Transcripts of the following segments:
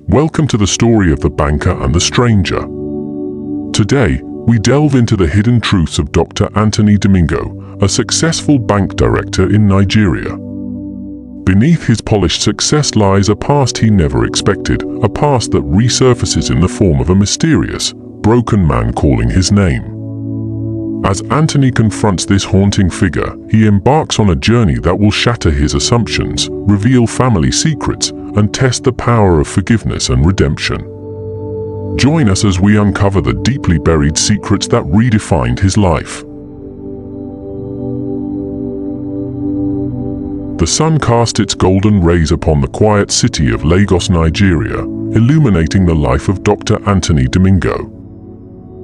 Welcome to the story of the banker and the stranger. Today, we delve into the hidden truths of Dr. Anthony Domingo, a successful bank director in Nigeria. Beneath his polished success lies a past he never expected, a past that resurfaces in the form of a mysterious, broken man calling his name. As Anthony confronts this haunting figure, he embarks on a journey that will shatter his assumptions, reveal family secrets, and test the power of forgiveness and redemption. Join us as we uncover the deeply buried secrets that redefined his life. The sun cast its golden rays upon the quiet city of Lagos, Nigeria, illuminating the life of Dr. Anthony Domingo.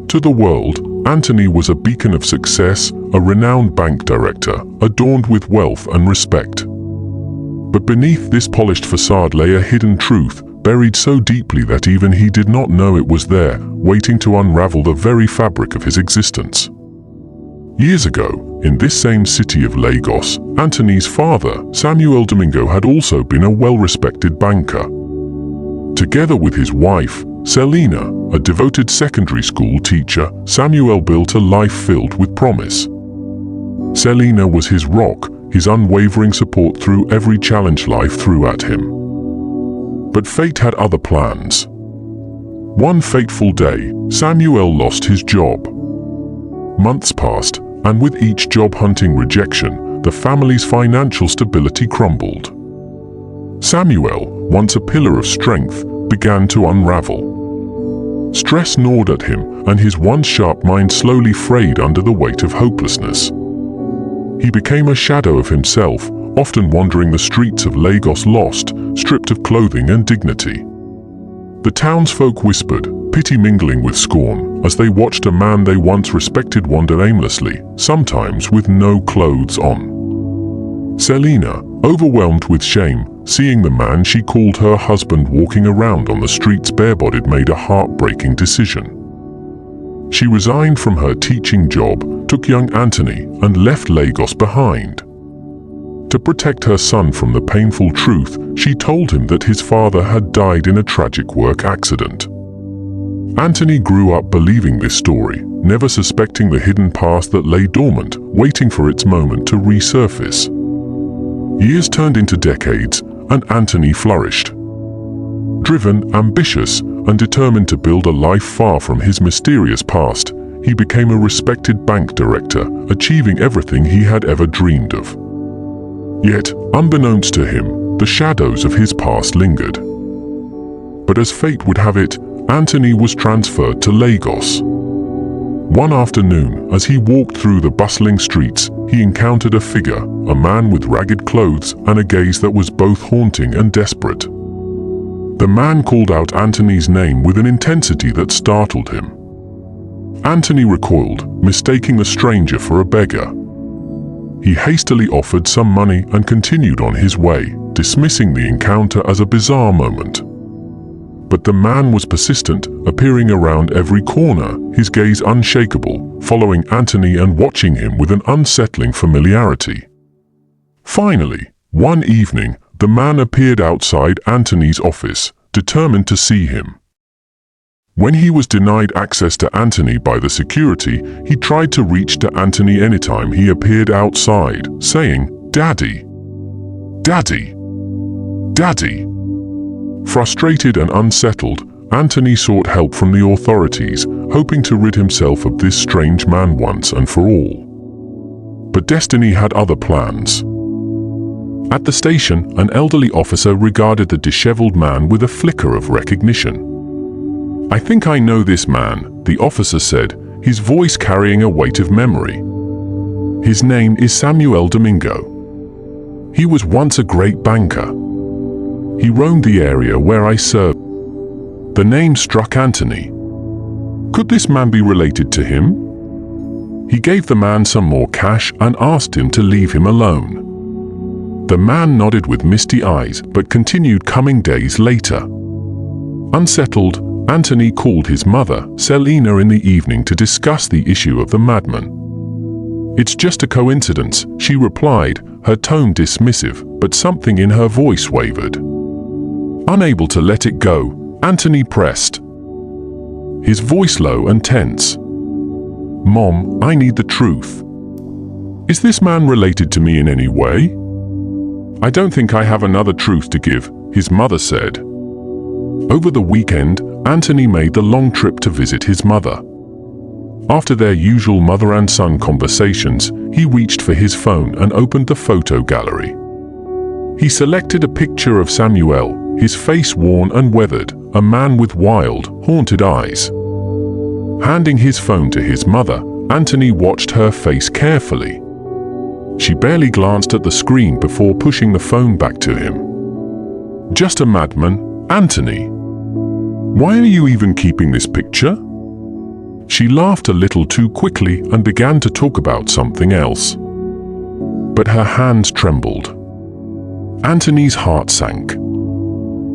To the world, Anthony was a beacon of success, a renowned bank director, adorned with wealth and respect. But beneath this polished facade lay a hidden truth, buried so deeply that even he did not know it was there, waiting to unravel the very fabric of his existence. Years ago, in this same city of Lagos, Anthony's father, Samuel Domingo, had also been a well-respected banker. Together with his wife, Selina, a devoted secondary school teacher, Samuel built a life filled with promise. Selina was his rock, his unwavering support through every challenge life threw at him. But fate had other plans. One fateful day, Samuel lost his job. Months passed, and with each job-hunting rejection, the family's financial stability crumbled. Samuel, once a pillar of strength, began to unravel. Stress gnawed at him, and his once sharp mind slowly frayed under the weight of hopelessness. He became a shadow of himself, often wandering the streets of Lagos lost, stripped of clothing and dignity. The townsfolk whispered, pity mingling with scorn, as they watched a man they once respected wander aimlessly, sometimes with no clothes on. Selina, overwhelmed with shame, seeing the man she called her husband walking around on the streets barebodied, made a heartbreaking decision. She resigned from her teaching job, took young Anthony, and left Lagos behind. To protect her son from the painful truth, she told him that his father had died in a tragic work accident. Anthony grew up believing this story, never suspecting the hidden past that lay dormant, waiting for its moment to resurface. Years turned into decades, and Anthony flourished. Driven, ambitious, and determined to build a life far from his mysterious past, he became a respected bank director, achieving everything he had ever dreamed of. Yet, unbeknownst to him, the shadows of his past lingered. But as fate would have it, Anthony was transferred to Lagos. One afternoon, as he walked through the bustling streets, he encountered a figure, a man with ragged clothes and a gaze that was both haunting and desperate. The man called out Anthony's name with an intensity that startled him. Anthony recoiled, mistaking the stranger for a beggar. He hastily offered some money and continued on his way, dismissing the encounter as a bizarre moment. But the man was persistent, appearing around every corner, his gaze unshakable, following Anthony and watching him with an unsettling familiarity. Finally, one evening, the man appeared outside Anthony's office, determined to see him. When he was denied access to Anthony by the security, he tried to reach to Anthony anytime he appeared outside, saying, "Daddy, Daddy, Daddy." Frustrated and unsettled, Anthony sought help from the authorities, hoping to rid himself of this strange man once and for all. But destiny had other plans. At the station, an elderly officer regarded the disheveled man with a flicker of recognition. "I think I know this man," the officer said, his voice carrying a weight of memory. "His name is Samuel Domingo. He was once a great banker. He roamed the area where I served." The name struck Anthony. Could this man be related to him? He gave the man some more cash and asked him to leave him alone. The man nodded with misty eyes, but continued coming days later. Unsettled, Anthony called his mother, Selina, in the evening to discuss the issue of the madman. "It's just a coincidence," she replied, her tone dismissive, but something in her voice wavered. Unable to let it go, Anthony pressed, his voice low and tense. "Mom, I need the truth. Is this man related to me in any way?" "I don't think I have another truth to give," his mother said. Over the weekend, Anthony made the long trip to visit his mother. After their usual mother and son conversations, he reached for his phone and opened the photo gallery. He selected a picture of Samuel, his face worn and weathered, a man with wild, haunted eyes. Handing his phone to his mother, Anthony watched her face carefully. She barely glanced at the screen before pushing the phone back to him. "Just a madman, Anthony. Why are you even keeping this picture?" She laughed a little too quickly and began to talk about something else. But her hands trembled. Anthony's heart sank.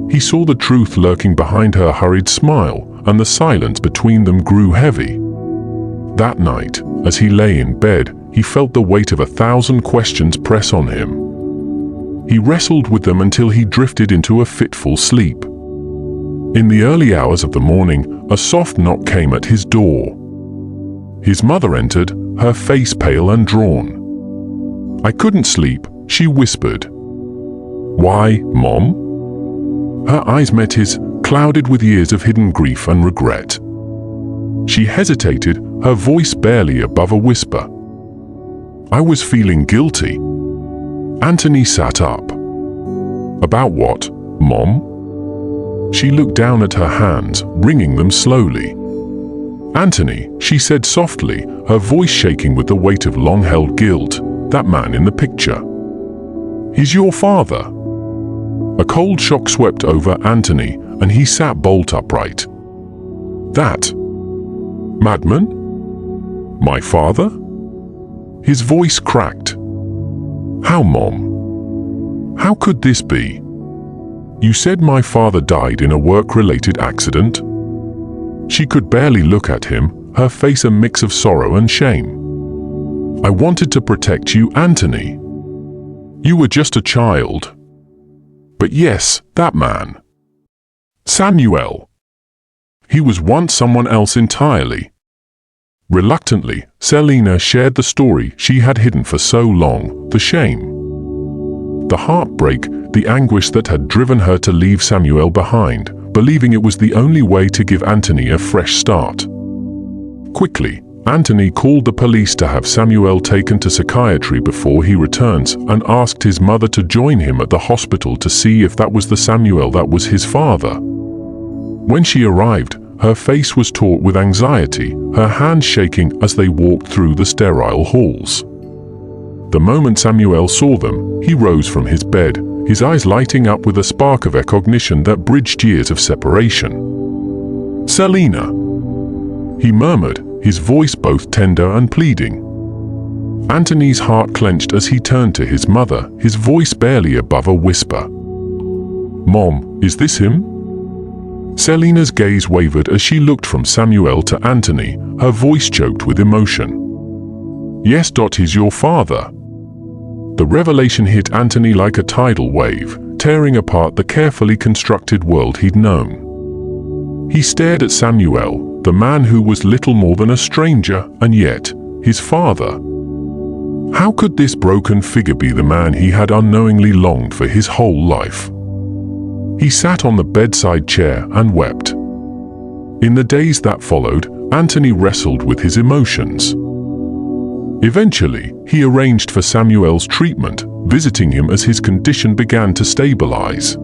He saw the truth lurking behind her hurried smile, and the silence between them grew heavy. That night, as he lay in bed, he felt the weight of 1,000 questions press on him. He wrestled with them until he drifted into a fitful sleep. In the early hours of the morning, a soft knock came at his door. His mother entered, her face pale and drawn. "I couldn't sleep," she whispered. "Why, Mom?" Her eyes met his, clouded with years of hidden grief and regret. She hesitated, her voice barely above a whisper. "I was feeling guilty." Anthony sat up. "About what, Mom?" She looked down at her hands, wringing them slowly. "Anthony," she said softly, her voice shaking with the weight of long-held guilt, "that man in the picture. He's your father." A cold shock swept over Anthony, and he sat bolt upright. "That madman? My father?" His voice cracked. "How, Mom? How could this be? You said my father died in a work-related accident?" She could barely look at him, her face a mix of sorrow and shame. "I wanted to protect you, Anthony. You were just a child. But yes, that man. Samuel. He was once someone else entirely." Reluctantly, Selena shared the story she had hidden for so long, the shame, the heartbreak, the anguish that had driven her to leave Samuel behind, believing it was the only way to give Anthony a fresh start. Quickly, Anthony called the police to have Samuel taken to psychiatry before he returns and asked his mother to join him at the hospital to see if that was the Samuel that was his father. When she arrived, her face was taut with anxiety, her hands shaking as they walked through the sterile halls. The moment Samuel saw them, he rose from his bed, his eyes lighting up with a spark of recognition that bridged years of separation. "Selena," he murmured, his voice both tender and pleading. Anthony's heart clenched as he turned to his mother, his voice barely above a whisper. "Mom, is this him?" Selena's gaze wavered as she looked from Samuel to Anthony, her voice choked with emotion. "Yes, he's your father." The revelation hit Anthony like a tidal wave, tearing apart the carefully constructed world he'd known. He stared at Samuel, the man who was little more than a stranger, and yet, his father. How could this broken figure be the man he had unknowingly longed for his whole life? He sat on the bedside chair and wept. In the days that followed, Anthony wrestled with his emotions. Eventually, he arranged for Samuel's treatment, visiting him as his condition began to stabilize.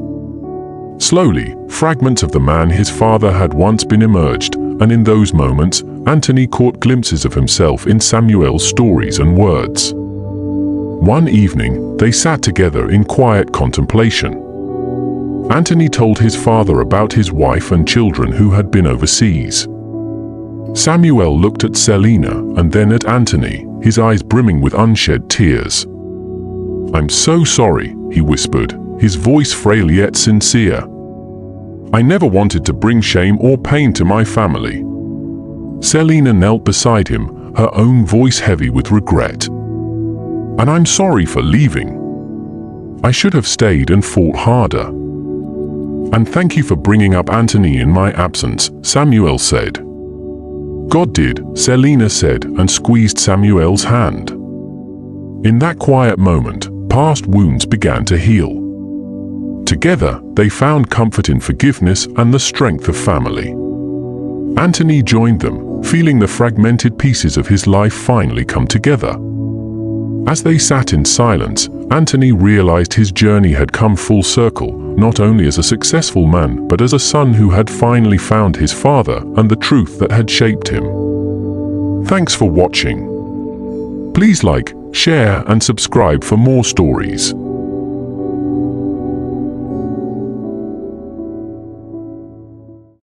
Slowly, fragments of the man his father had once been emerged, and in those moments, Anthony caught glimpses of himself in Samuel's stories and words. One evening, they sat together in quiet contemplation. Anthony told his father about his wife and children who had been overseas. Samuel looked at Selena and then at Anthony, his eyes brimming with unshed tears. "I'm so sorry," he whispered, his voice frail yet sincere. "I never wanted to bring shame or pain to my family." Selena knelt beside him, her own voice heavy with regret. "And I'm sorry for leaving. I should have stayed and fought harder." "And thank you for bringing up Anthony in my absence," Samuel said. "God did," Selena said, and squeezed Samuel's hand. In that quiet moment, past wounds began to heal. Together, they found comfort in forgiveness and the strength of family. Anthony joined them, feeling the fragmented pieces of his life finally come together. As they sat in silence, Anthony realized his journey had come full circle, not only as a successful man, but as a son who had finally found his father and the truth that had shaped him. Thanks for watching. Please like, share, and subscribe for more stories.